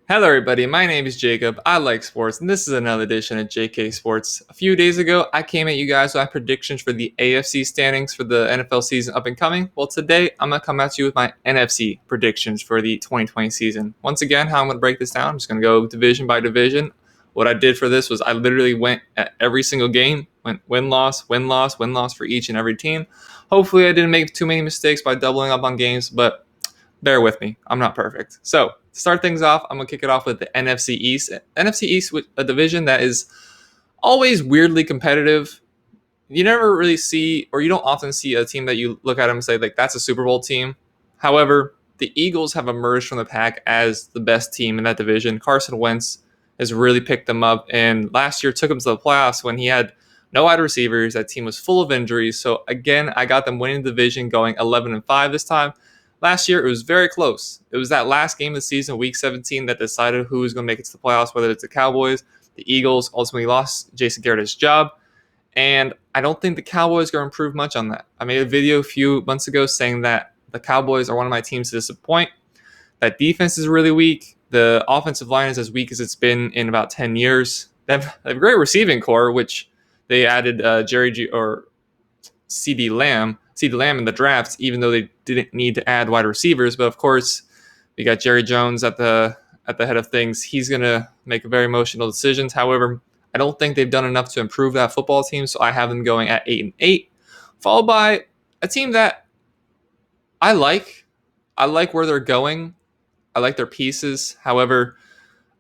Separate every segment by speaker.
Speaker 1: Hello, everybody. My name is Jacob. I like sports, and this is another edition of JK Sports. A few days ago, I came at you guys with my predictions for the AFC standings for the NFL season up and coming. Well, today, I'm going to come at you with my NFC predictions for the 2020 season. Once again, how I'm going to break this down, I'm just going to go division by division. What I did for this was I literally went at every single game, went win loss, win loss, win loss for each and every team. Hopefully, I didn't make too many mistakes by doubling up on games, but bear with me. I'm not perfect. So, to start things off, I'm going to kick it off with the NFC East. NFC East, a division that is always weirdly competitive. You never really see, or you don't often see a team that you look at them and say, like, that's a Super Bowl team. However, the Eagles have emerged from the pack as the best team in that division. Carson Wentz has really picked them up, and last year took them to the playoffs when he had no wide receivers. That team was full of injuries. So, again, I got them winning the division, going 11-5 this time. Last year, it was very close. It was that last game of the season, Week 17, that decided who was going to make it to the playoffs, whether it's the Cowboys. The Eagles ultimately lost Jason Garrett his job, and I don't think the Cowboys are going to improve much on that. I made a video a few months ago saying that the Cowboys are one of my teams to disappoint. That defense is really weak. The offensive line is as weak as it's been in about 10 years. They have a great receiving core, which they added CD Lamb in the draft, even though they didn't need to add wide receivers. But of course, we got Jerry Jones at the head of things. He's gonna make very emotional decisions. However, I don't think they've done enough to improve that football team, so I have them going at 8-8, followed by a team that I like. I like where they're going. I like their pieces. However,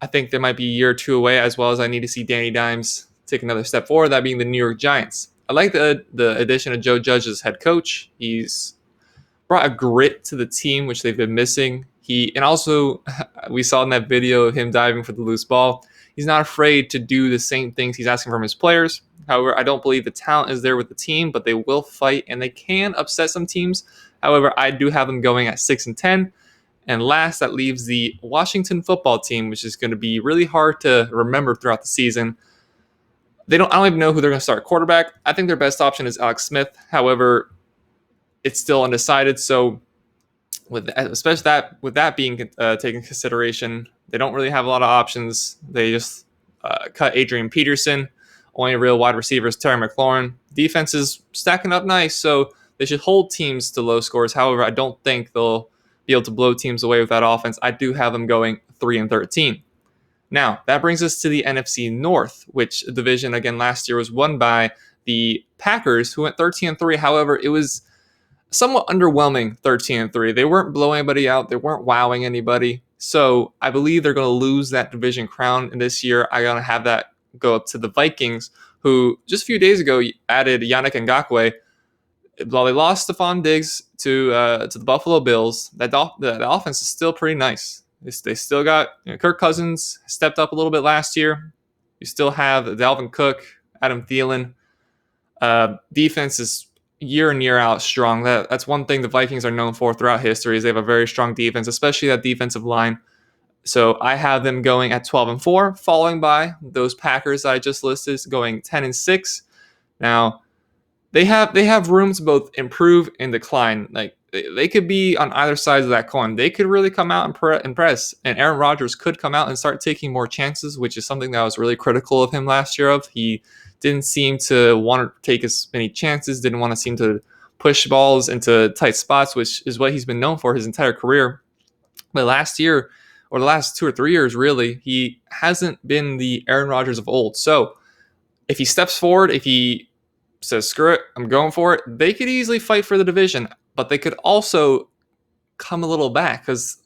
Speaker 1: I think they might be a year or two away, as well as I need to see Danny Dimes take another step forward, that being the New York Giants. I like the addition of Joe Judge as head coach. He's brought a grit to the team, which they've been missing. And also we saw in that video of him diving for the loose ball. He's not afraid to do the same things he's asking from his players. However, I don't believe the talent is there with the team, but they will fight and they can upset some teams. However, I do have them going at 6-10. And last, that leaves the Washington football team, which is going to be really hard to remember throughout the season. I don't even know who they're going to start quarterback. I think their best option is Alex Smith. However, it's still undecided. So with that being taken into consideration, they don't really have a lot of options. They just cut Adrian Peterson. Only real wide receiver is Terry McLaurin. Defense is stacking up nice, so they should hold teams to low scores. However, I don't think they'll be able to blow teams away with that offense. I do have them going 3-13. Now, that brings us to the NFC North, which division, again, last year was won by the Packers, who went 13-3. However, it was somewhat underwhelming 13-3. They weren't blowing anybody out. They weren't wowing anybody. So I believe they're going to lose that division crown. And this year, I'm going to have that go up to the Vikings, who just a few days ago added Yannick Ngakoue. While they lost Stephon Diggs to the Buffalo Bills, the offense is still pretty nice. They still got Kirk Cousins stepped up a little bit last year. You still have Dalvin Cook, Adam Thielen. Defense is year in year out strong. That's one thing the Vikings are known for throughout history is they have a very strong defense, especially that defensive line. So I have them going at 12-4, following by those Packers I just listed going 10-6. Now they have room to both improve and decline. Like they could be on either side of that coin. They could really come out and impress, and Aaron Rodgers could come out and start taking more chances, which is something that I was really critical of him last year. He didn't seem to want to take as many chances, didn't want to seem to push balls into tight spots, which is what he's been known for his entire career. But last year, or the last 2 or 3 years, really, he hasn't been the Aaron Rodgers of old. So if he steps forward, if he says, screw it, I'm going for it, they could easily fight for the division, but they could also come a little back because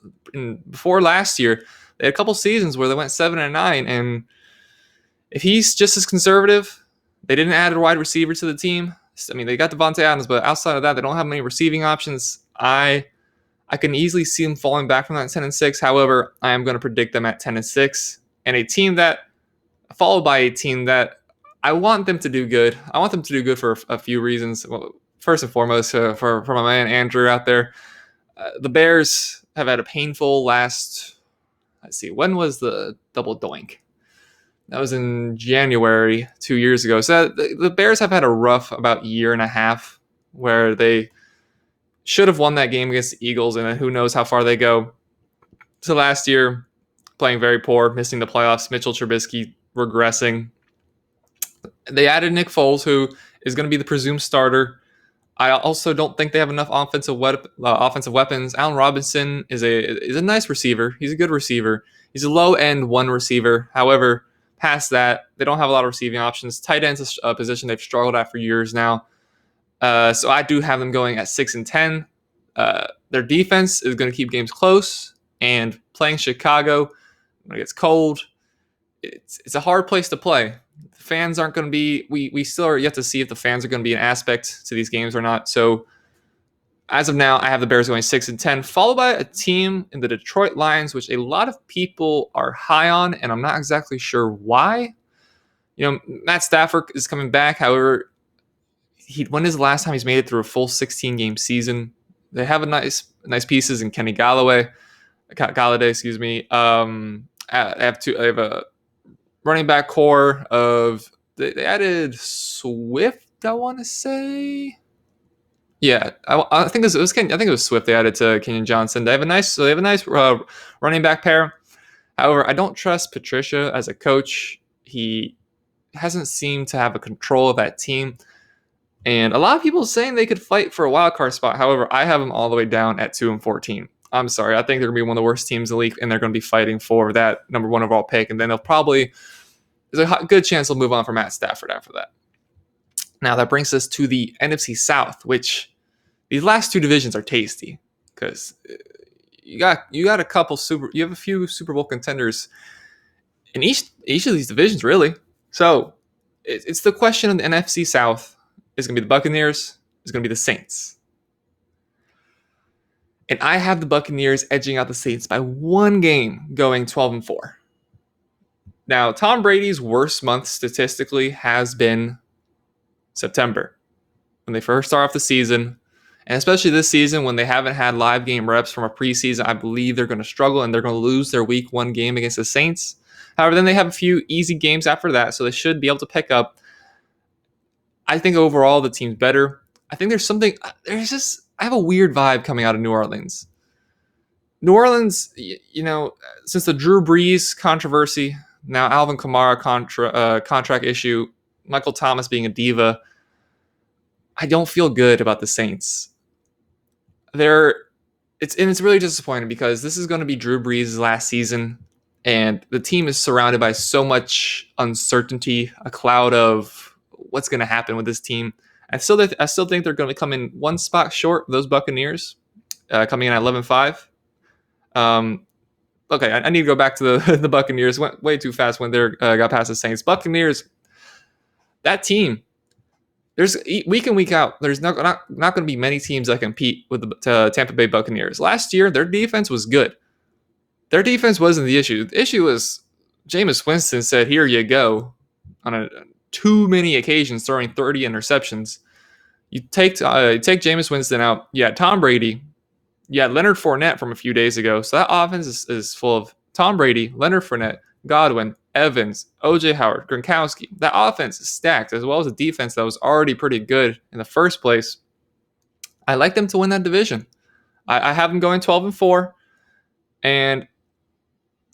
Speaker 1: before last year, they had a couple seasons where they went 7-9, and if he's just as conservative, they didn't add a wide receiver to the team. I mean, they got Devontae Adams, but outside of that, they don't have many receiving options. I can easily see them falling back from that 10-6. However, I am going to predict them at 10-6, and a team that followed by a team that I want them to do good. I want them to do good for a few reasons. Well, first and foremost, for my man Andrew out there, the Bears have had a painful last. Let's see, when was the double doink? That was in January 2 years ago. So the Bears have had a rough about year and a half where they should have won that game against the Eagles, and who knows how far they go. So last year, playing very poor, missing the playoffs. Mitchell Trubisky regressing. They added Nick Foles, who is going to be the presumed starter. I also don't think they have enough offensive weapons. Allen Robinson is a nice receiver. He's a good receiver. He's a low end one receiver. However, past that, they don't have a lot of receiving options. Tight end's a position they've struggled at for years now. So I do have them going at 6-10. Their defense is going to keep games close, and playing Chicago when it gets cold, it's a hard place to play. The fans aren't going to be. We still are yet to see if the fans are going to be an aspect to these games or not. So as of now, I have the Bears going 6-10, followed by a team in the Detroit Lions, which a lot of people are high on, and I'm not exactly sure why. Matt Stafford is coming back. However, when is the last time he's made it through a full 16-game season? They have a nice pieces in Kenny Galladay, excuse me. I have a running back core of they added Swift, I want to say. Yeah, I think it was Swift they added to Kenyon Johnson. They have a nice running back pair. However, I don't trust Patricia as a coach. He hasn't seemed to have a control of that team. And a lot of people are saying they could fight for a wild card spot. However, I have them all the way down at 2-14. I'm sorry. I think they're going to be one of the worst teams in the league, and they're going to be fighting for that number one overall pick. And then there's a good chance they'll move on for Matt Stafford after that. Now, that brings us to the NFC South, which these last two divisions are tasty because you got you have a few Super Bowl contenders in each of these divisions, really. So it's the question of the NFC South. Is going to be the Buccaneers. Is going to be the Saints. And I have the Buccaneers edging out the Saints by one game, going 12-4. Now, Tom Brady's worst month statistically has been September, when they first start off the season. And especially this season, when they haven't had live game reps from a preseason, I believe they're going to struggle and they're going to lose their week one game against the Saints. However, then they have a few easy games after that, so they should be able to pick up. I think overall the team's better. I think I have a weird vibe coming out of New Orleans. New Orleans, since the Drew Brees controversy, now Alvin Kamara contract issue, Michael Thomas being a diva, I don't feel good about the Saints. It's really disappointing because this is going to be Drew Brees' last season, and the team is surrounded by so much uncertainty, a cloud of what's going to happen with this team. I still think they're going to come in one spot short of those Buccaneers, coming in at 11-5. Okay, I need to go back to the Buccaneers. Went way too fast when they got past the Saints. Buccaneers, that team, there's week in, week out, there's not going to be many teams that compete with the Tampa Bay Buccaneers. Last year, their defense was good. Their defense wasn't the issue. The issue was Jameis Winston said, "Here you go," on too many occasions, throwing 30 interceptions. You take Jameis Winston out. You had Tom Brady. You had Leonard Fournette from a few days ago. So that offense is full of Tom Brady, Leonard Fournette, Godwin, Evans, O.J. Howard, Gronkowski. That offense is stacked, as well as a defense that was already pretty good in the first place. I like them to win that division. I have them going 12-4, and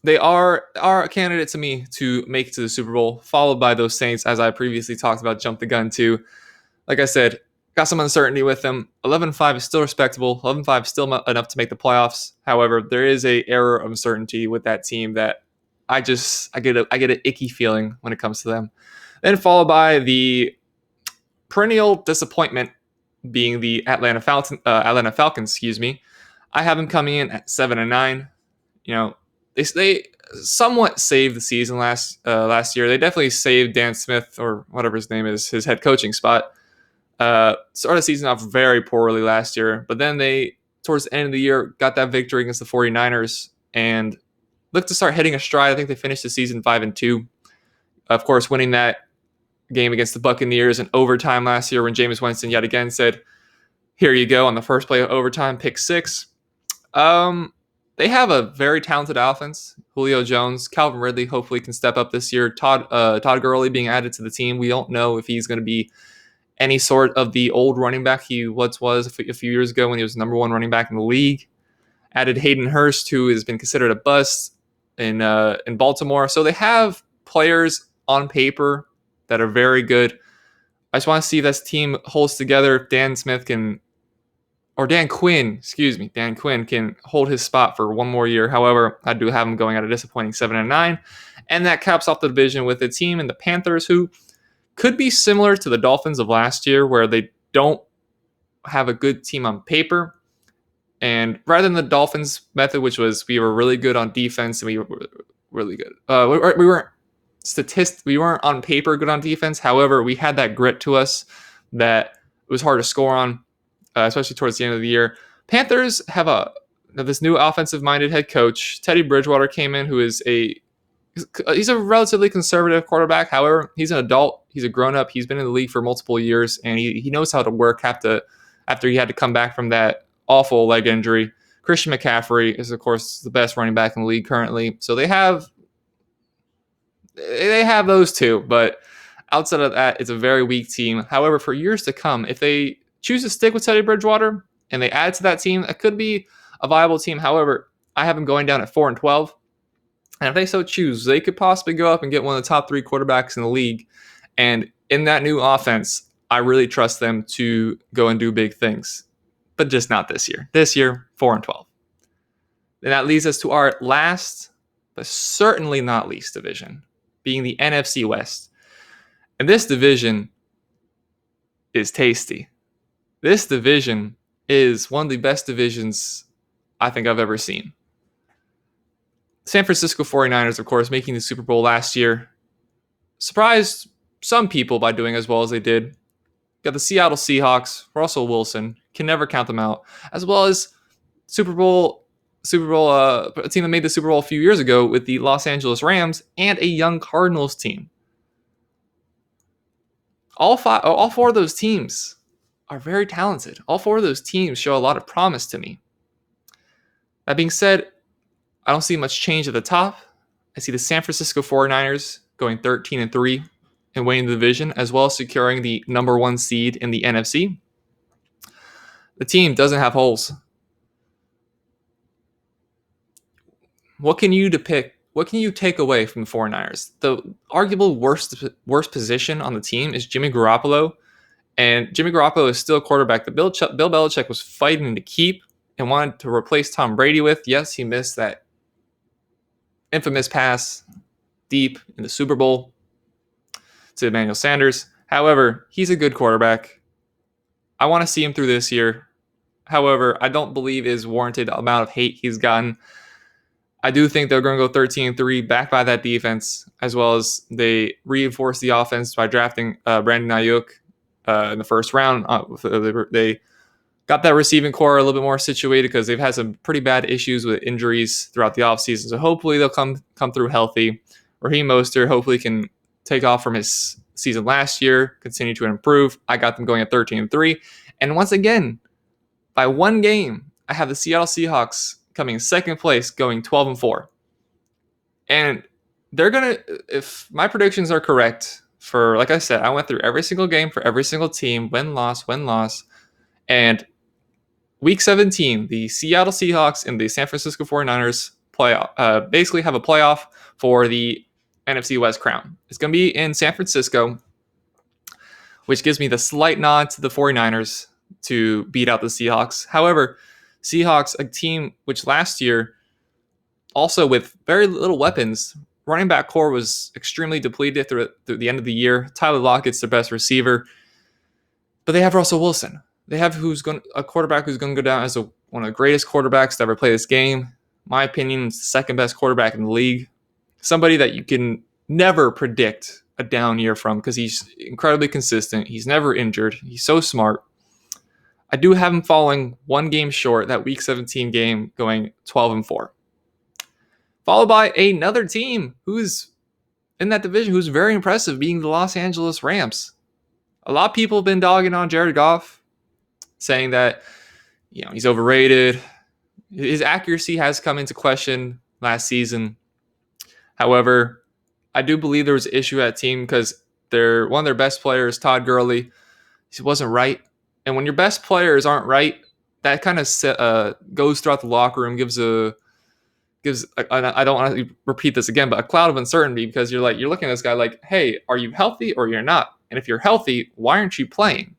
Speaker 1: they are a candidate to me to make it to the Super Bowl, followed by those Saints, as I previously talked about, jump the gun to. Like I said, got some uncertainty with them. 11-5 is still respectable. 11-5 is still enough to make the playoffs. However, there is a error of uncertainty with that team that I get an icky feeling when it comes to them. Then followed by the perennial disappointment being the Atlanta Falcons. Excuse me. I have them coming in at 7-9. They somewhat saved the season last year. They definitely saved Dan Smith, or whatever his name is, his head coaching spot. Started the season off very poorly last year, but then they, towards the end of the year, got that victory against the 49ers and looked to start hitting a stride. I think they finished the season 5-2. Of course, winning that game against the Buccaneers in overtime last year when Jameis Winston yet again said, "Here you go," on the first play of overtime, pick 6. They have a very talented offense. Julio Jones, Calvin Ridley hopefully can step up this year. Todd Gurley being added to the team. We don't know if he's going to be any sort of the old running back he once was a few years ago when he was number one running back in the league. Added Hayden Hurst, who has been considered a bust. in Baltimore. So they have players on paper that are very good. I just want to see if this team holds together. If Dan Quinn, excuse me, Dan Quinn can hold his spot for one more year. However, I do have him going at a disappointing 7-9, and that caps off the division with a team in the Panthers who could be similar to the Dolphins of last year, where they don't have a good team on paper. And rather than the Dolphins method, which was we were really good on defense and we were really good, we weren't on paper good on defense. However, we had that grit to us that it was hard to score on, especially towards the end of the year. Panthers have this new offensive-minded head coach. Teddy Bridgewater came in, who is he's a relatively conservative quarterback. However, he's an adult. He's a grown-up. He's been in the league for multiple years, and he knows how to work after he had to come back from that awful leg injury. Christian McCaffrey is, of course, the best running back in the league currently. So they have those two, but outside of that, it's a very weak team. However, for years to come, if they choose to stick with Teddy Bridgewater and they add to that team, it could be a viable team. However, I have them going down at 4-12. And if they so choose, they could possibly go up and get one of the top 3 quarterbacks in the league. And in that new offense, I really trust them to go and do big things. But just not this year. This year, 4-12. And that leads us to our last, but certainly not least division, being the NFC West. And this division is tasty. This division is one of the best divisions I think I've ever seen. San Francisco 49ers, of course, making the Super Bowl last year, surprised some people by doing as well as they did. Got the Seattle Seahawks, Russell Wilson, can never count them out, as well as a team that made the Super Bowl a few years ago with the Los Angeles Rams and a young Cardinals team. All 4 of those teams are very talented. All 4 of those teams show a lot of promise to me. That being said, I don't see much change at the top. I see the San Francisco 49ers going 13-3 and winning the division, as well as securing the number 1 seed in the NFC. The team doesn't have holes. What can you depict? What can you take away from the 49ers? The arguable worst position on the team is Jimmy Garoppolo. And Jimmy Garoppolo is still a quarterback that Bill Belichick was fighting to keep and wanted to replace Tom Brady with. Yes, he missed that infamous pass deep in the Super Bowl to Emmanuel Sanders. However, he's a good quarterback. I want to see him through this year. However, I don't believe is warranted amount of hate he's gotten. I do think they're going to go 13-3, backed by that defense, as well as they reinforce the offense by drafting Brandon Ayuk in the first round. They got that receiving core a little bit more situated because they've had some pretty bad issues with injuries throughout the offseason. So hopefully they'll come through healthy. Raheem Mostert hopefully can take off from his season last year, continue to improve. I got them going at 13-3. And once again, by 1 game, I have the Seattle Seahawks coming in second place, going 12-4. And they're going to, if my predictions are correct, for, like I said, I went through every single game for every single team, win, loss. And Week 17, the Seattle Seahawks and the San Francisco 49ers basically have a playoff for the NFC West crown. It's going to be in San Francisco, which gives me the slight nod to the 49ers to beat out the Seahawks. However, Seahawks, a team which last year, also with very little weapons, running back core was extremely depleted through the end of the year. Tyler Lockett's their best receiver, but they have Russell Wilson. They have a quarterback who's going to go down as one of the greatest quarterbacks to ever play this game. My opinion, is the second best quarterback in the league. Somebody that you can never predict a down year from because he's incredibly consistent. He's never injured. He's so smart. I do have him falling 1 game short, that Week 17 game, going 12-4. Followed by another team who's in that division who's very impressive, being the Los Angeles Rams. A lot of people have been dogging on Jared Goff, saying that he's overrated. His accuracy has come into question last season. However, I do believe there was an issue at team because one of their best players, Todd Gurley, he wasn't right. And when your best players aren't right, that kind of goes throughout the locker room, gives a gives, I don't want to repeat this again, but a cloud of uncertainty, because you're looking at this guy like, hey, are you healthy or you're not? And if you're healthy, why aren't you playing?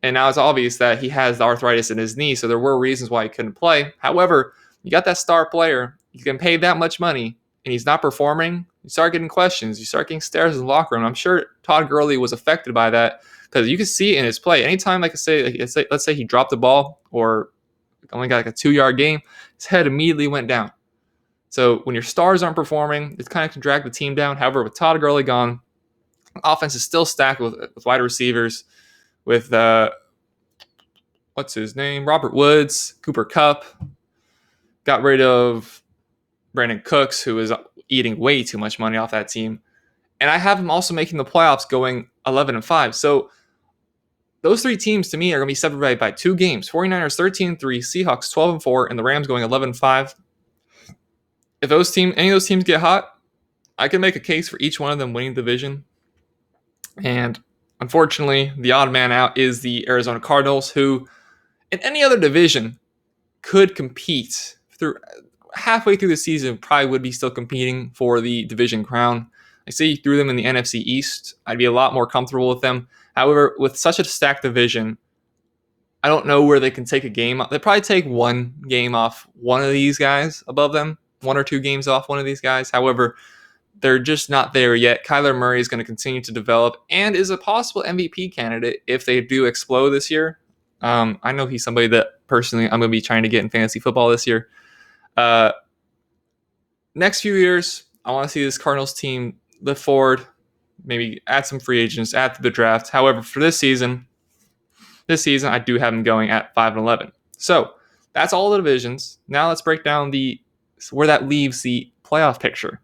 Speaker 1: And now it's obvious that he has the arthritis in his knee, so there were reasons why he couldn't play. However, you got that star player, you can pay that much money, and he's not performing. You start getting questions, you start getting stares in the locker room. I'm sure Todd Gurley was affected by that, because you can see it in his play. Anytime, let's say he dropped the ball or only got like a 2-yard gain, his head immediately went down. So when your stars aren't performing, it kind of can drag the team down. However, with Todd Gurley gone, offense is still stacked with wide receivers, with what's his name, Robert Woods, Cooper Kupp. Got rid of Brandon Cooks, who is eating way too much money off that team, and I have him also making the playoffs, going 11-5. So those three teams to me are going to be separated by 2 games: 49ers 13-3, Seahawks 12-4, and the Rams going 11-5. If any of those teams get hot, I can make a case for each one of them winning the division. And unfortunately, the odd man out is the Arizona Cardinals, who in any other division could compete through halfway through the season, probably would be still competing for the division crown. I say you threw them in the NFC East, I'd be a lot more comfortable with them. However, with such a stacked division, I don't know where they can take a game. They probably take one game off one of these guys above them, 1 or 2 games off one of these guys. However, they're just not there yet. Kyler Murray is going to continue to develop and is a possible MVP candidate if they do explode this year. I know he's somebody that personally I'm going to be trying to get in fantasy football this year. Next few years, I want to see this Cardinals team lift forward, maybe add some free agents, add to the draft. However, for this season, I do have them going at 5-11. So that's all the divisions. Now let's break down where that leaves the playoff picture.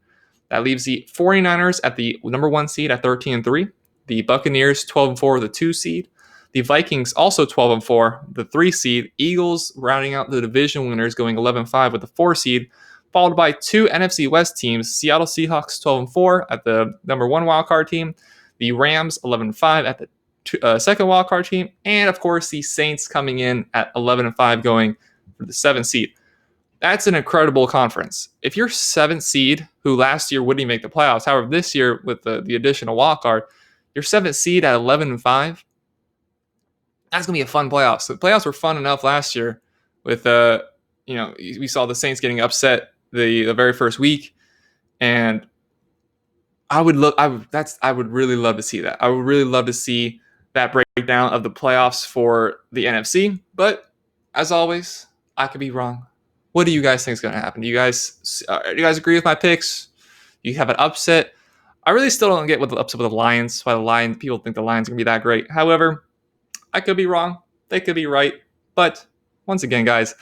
Speaker 1: That leaves the 49ers at the number 1 seed at 13-3. The Buccaneers 12-4, the 2 seed. The Vikings also 12-4, the 3 seed. Eagles rounding out the division winners, going 11-5 with the 4 seed, followed by 2 NFC West teams: Seattle Seahawks 12-4 at the number 1 wildcard team, the Rams 11-5 at the second wildcard team, and of course the Saints coming in at 11-5, going for the 7th seed. That's an incredible conference. If you're 7th seed, who last year wouldn't even make the playoffs, however, this year with the additional wildcard, you're 7th seed at 11-5. That's going to be a fun playoffs. So the playoffs were fun enough last year with, we saw the Saints getting upset the very first week. And I would really love to see that. I would really love to see that breakdown of the playoffs for the NFC. But as always, I could be wrong. What do you guys think is going to happen? Do you guys agree with my picks? Do you have an upset? I really still don't get what the upset with the Lions. Why people think the Lions are going to be that great. However, I could be wrong. They could be right. But once again, guys,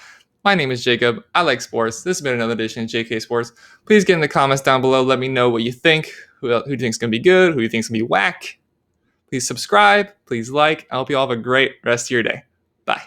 Speaker 1: my name is Jacob. I like sports. This has been another edition of JK Sports. Please get in the comments down below. Let me know what you think. Who do you think is going to be good? Who do you think is going to be whack? Please subscribe. Please like. I hope you all have a great rest of your day. Bye.